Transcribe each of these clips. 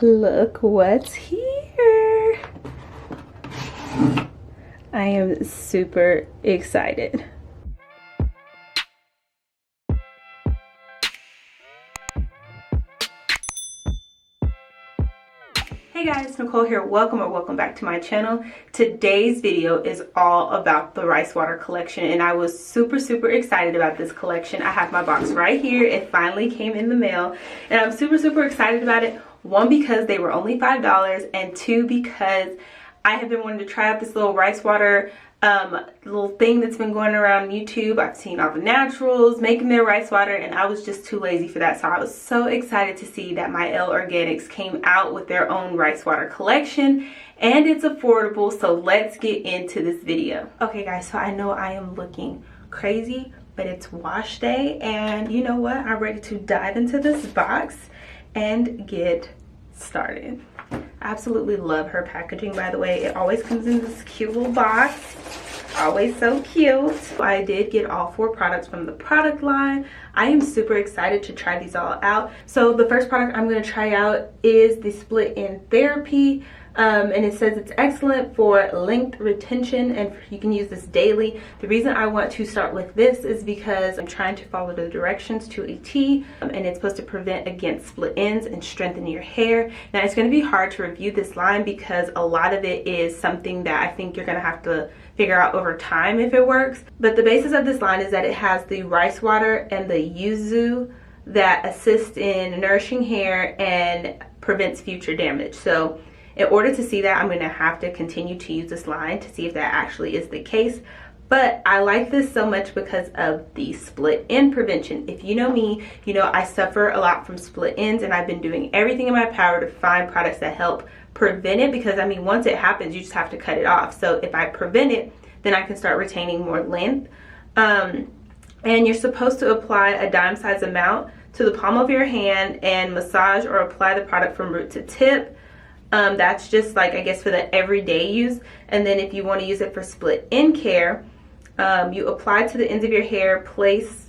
Look what's here. I am super excited. Hey guys, Nicole here. Welcome back to my channel. Today's video is all about the rice water collection, and I was super excited about this collection. I have my box right here. It finally came in the mail, and I'm super excited about it. One, because they were only $5, and two, because I have been wanting to try out this little rice water little thing that's been going around YouTube. I've seen all the naturals making their rice water, and I was just too lazy for that. So I was so excited to see that Mielle Organics came out with their own rice water collection, and it's affordable. So let's get into this video. Okay guys, so I know I am looking crazy, but it's wash day, and you know what? I'm ready to dive into this box and get started. I absolutely love her packaging, by the way. It always comes in this cute little box. Always so cute. I did get all 4 products from the product line. I am super excited to try these all out. So the first product I'm going to try out is the Split End Therapy. And it says it's excellent for length retention, and you can use this daily. The reason I want to start with this is because I'm trying to follow the directions to a T, and it's supposed to prevent against split ends and strengthen your hair. Now it's going to be hard to review this line because a lot of it is something that I think you're going to have to figure out over time if it works. But the basis of this line is that it has the rice water and the yuzu that assist in nourishing hair and prevents future damage. So in order to see that, I'm going to have to continue to use this line to see if that actually is the case. But I like this so much because of the split end prevention. If you know me, you know I suffer a lot from split ends, and I've been doing everything in my power to find products that help prevent it, because I mean, once it happens, you just have to cut it off. So if I prevent it, then I can start retaining more length. And you're supposed to apply a dime-sized amount to the palm of your hand and massage or apply the product from root to tip. That's just like, I guess, for the everyday use. And then if you want to use it for split end care, you apply to the ends of your hair, place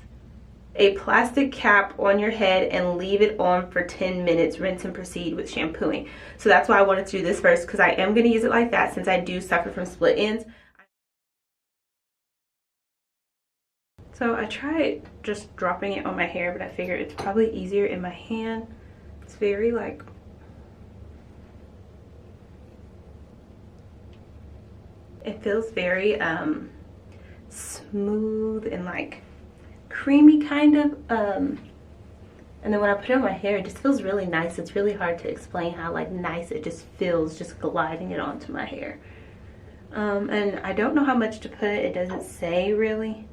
a plastic cap on your head, and leave it on for 10 minutes. Rinse and proceed with shampooing. So that's why I wanted to do this first, because I am going to use it like that since I do suffer from split ends. So I tried just dropping it on my hair, but I figured it's probably easier in my hand. It's very like, it feels very smooth and like creamy kind of, and then when I put it on my hair, it just feels really nice. It's really hard to explain how like nice it just feels just gliding it onto my hair. And I don't know how much to put. It doesn't say really.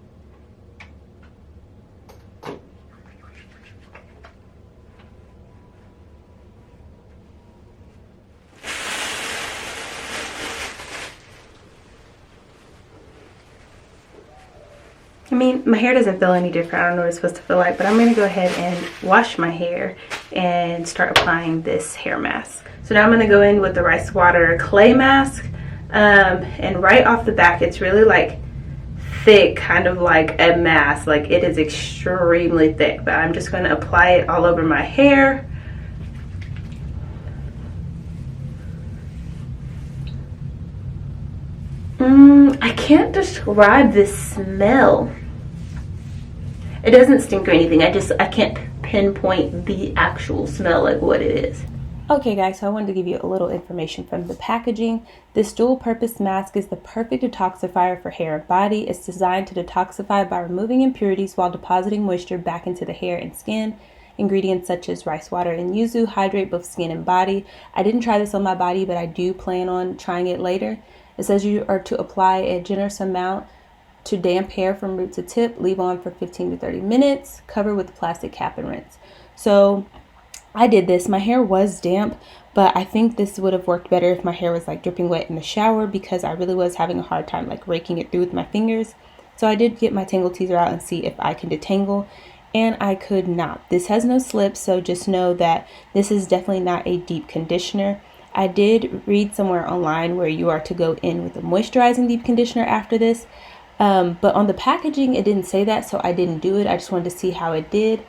I mean, my hair doesn't feel any different. I don't know what it's supposed to feel like, but I'm going to go ahead and wash my hair and start applying this hair mask. So now I'm going to go in with the rice water clay mask, and right off the back, it's really like thick, kind of like a mask. Like, it is extremely thick, but I'm just going to apply it all over my hair. I can't describe this smell. It doesn't stink or anything. I can't pinpoint the actual smell, like what it is. Okay guys, so I wanted to give you a little information from the packaging. This dual purpose mask is the perfect detoxifier for hair and body. It's designed to detoxify by removing impurities while depositing moisture back into the hair and skin. Ingredients such as rice water and yuzu hydrate both skin and body. I didn't try this on my body, but I do plan on trying it later. It says you are to apply a generous amount to damp hair from root to tip, leave on for 15 to 30 minutes, cover with a plastic cap and rinse. So I did this. My hair was damp, but I think this would have worked better if my hair was like dripping wet in the shower, because I really was having a hard time like raking it through with my fingers. So I did get my tangle teaser out and see if I can detangle, and I could not. This has no slip, so just know that this is definitely not a deep conditioner. I did read somewhere online where you are to go in with a moisturizing deep conditioner after this, but on the packaging it didn't say that, so I didn't do it. I just wanted to see how it did.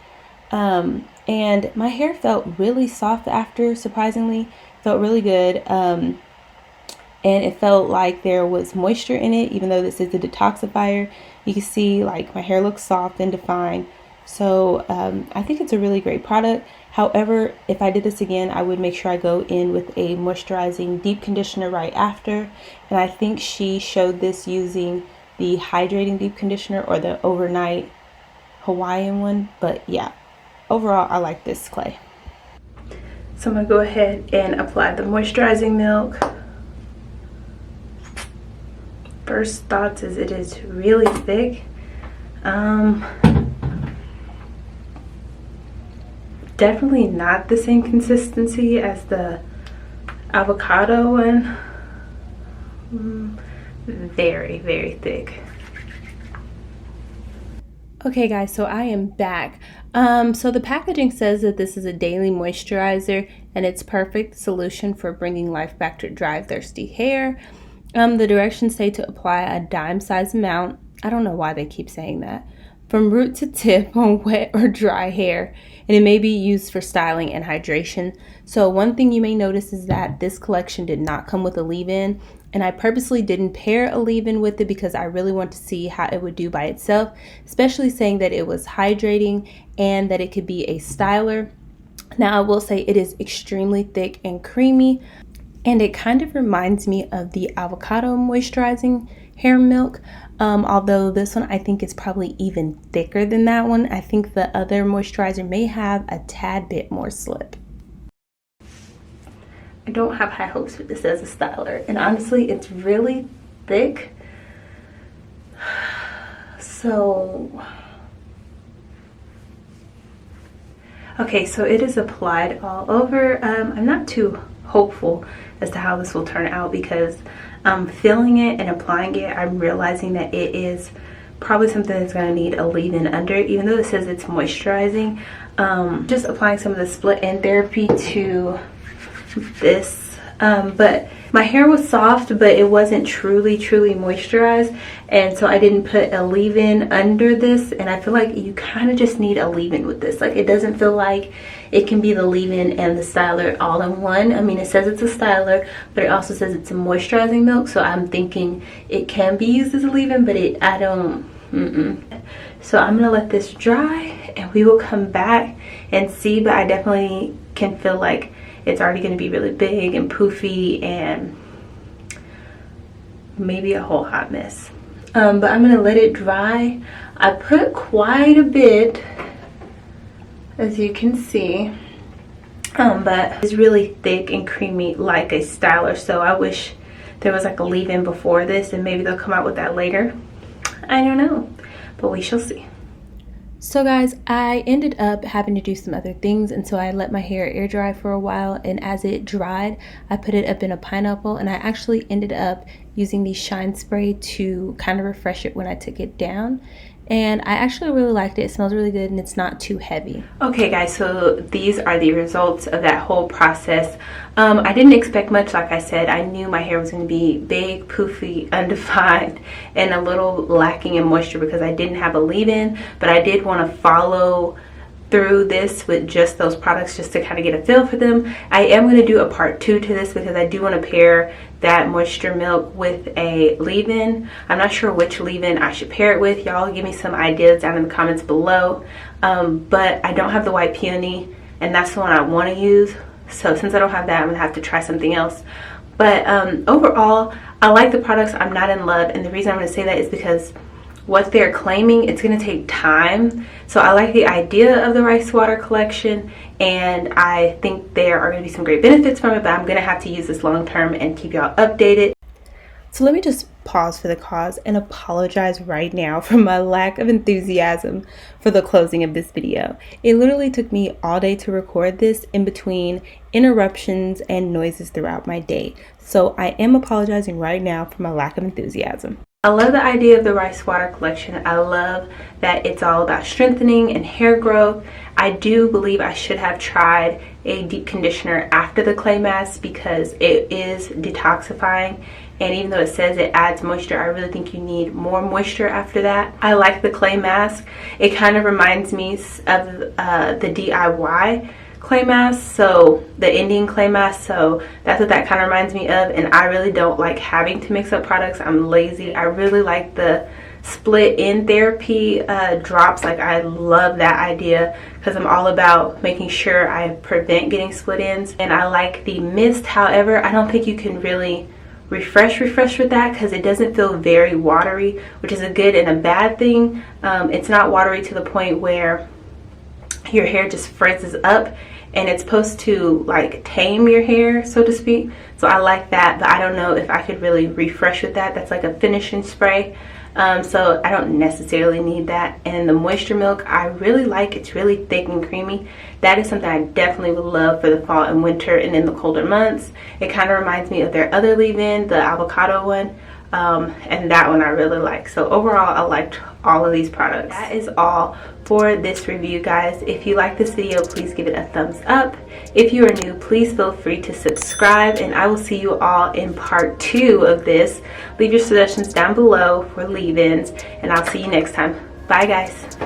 and my hair felt really soft after, surprisingly. Felt really good. And it felt like there was moisture in it, even though this is a detoxifier. You can see like my hair looks soft and defined. So I think it's a really great product. However, if I did this again, I would make sure I go in with a moisturizing deep conditioner right after. And I think she showed this using the hydrating deep conditioner or the overnight Hawaiian one. But yeah, overall, I like this clay. So I'm gonna go ahead and apply the moisturizing milk. First thoughts is it is really thick. Definitely not the same consistency as the avocado one. Very, very thick. Okay guys, so I am back. So the packaging says that this is a daily moisturizer and it's perfect solution for bringing life back to dry, thirsty hair. The directions say to apply a dime-sized amount. I don't know why they keep saying that. From root to tip on wet or dry hair. And it may be used for styling and hydration. So one thing you may notice is that this collection did not come with a leave-in. And I purposely didn't pair a leave-in with it because I really want to see how it would do by itself. Especially saying that it was hydrating and that it could be a styler. Now I will say it is extremely thick and creamy. And it kind of reminds me of the avocado moisturizing hair milk. Although this one I think is probably even thicker than that one. I think the other moisturizer may have a tad bit more slip. I don't have high hopes with this as a styler. And honestly, it's really thick. So, okay, so it is applied all over. I'm not too hopeful as to how this will turn out because feeling it and applying it, I'm realizing that it is probably something that's going to need a leave-in under it, even though it says it's moisturizing. Just applying some of the split end therapy to this, but my hair was soft, but it wasn't truly moisturized, and so I didn't put a leave-in under this. And I feel like you kind of just need a leave-in with this. Like, it doesn't feel like it can be the leave-in and the styler all in one. I mean, it says it's a styler, but it also says it's a moisturizing milk, so I'm thinking it can be used as a leave-in, but I don't. So I'm gonna let this dry and we will come back and see. But I definitely can feel like it's already going to be really big and poofy and maybe a whole hot mess. But I'm going to let it dry. I put quite a bit, as you can see, but it's really thick and creamy like a styler. So I wish there was like a leave-in before this, and maybe they'll come out with that later. I don't know, but we shall see. So guys, I ended up having to do some other things, and so I let my hair air dry for a while, and as it dried, I put it up in a pineapple, and I actually ended up using the shine spray to kind of refresh it when I took it down. And I actually really liked it. It smells really good and it's not too heavy. Okay guys, so these are the results of that whole process. I didn't expect much. Like I said, I knew my hair was going to be big, poofy, undefined, and a little lacking in moisture because I didn't have a leave-in. But I did want to follow through this with just those products just to kind of get a feel for them. I am going to do a part 2 to this because I do want to pair that moisture milk with a leave-in. I'm not sure which leave-in I should pair it with. Y'all give me some ideas down in the comments below. But I don't have the white peony, and that's the one I want to use. So since I don't have that, I'm going to have to try something else. But overall, I like the products. I'm not in love, and the reason I'm going to say that is because what they're claiming, it's going to take time. So I like the idea of the rice water collection, and I think there are going to be some great benefits from it, but I'm going to have to use this long term and keep y'all updated. So let me just pause for the cause and apologize right now for my lack of enthusiasm for the closing of this video. It literally took me all day to record this in between interruptions and noises throughout my day. So I am apologizing right now for my lack of enthusiasm. I love the idea of the rice water collection. I love that it's all about strengthening and hair growth. I do believe I should have tried a deep conditioner after the clay mask because it is detoxifying and even though it says it adds moisture, I really think you need more moisture after that. I like the clay mask. It kind of reminds me of the DIY clay mask, so the Indian clay mask, so that's what that kind of reminds me of. And I really don't like having to mix up products. I'm lazy. I really like the split in therapy drops. Like, I love that idea because I'm all about making sure I prevent getting split ends. And I like the mist. However, I don't think you can really refresh with that because it doesn't feel very watery, which is a good and a bad thing. It's not watery to the point where your hair just frizzes up, and it's supposed to like tame your hair, so to speak. So I like that, but I don't know if I could really refresh with that. That's like a finishing spray. So I don't necessarily need that. And the Moisture Milk, I really like. It's really thick and creamy. That is something I definitely would love for the fall and winter and in the colder months. It kind of reminds me of their other leave-in, the avocado one. And that one I really like. So overall, I liked all of these products. That is all for this review, guys. If you like this video, please give it a thumbs up. If you are new, please feel free to subscribe, and I will see you all in part 2 of this. Leave your suggestions down below for leave-ins, and I'll see you next time. Bye, guys.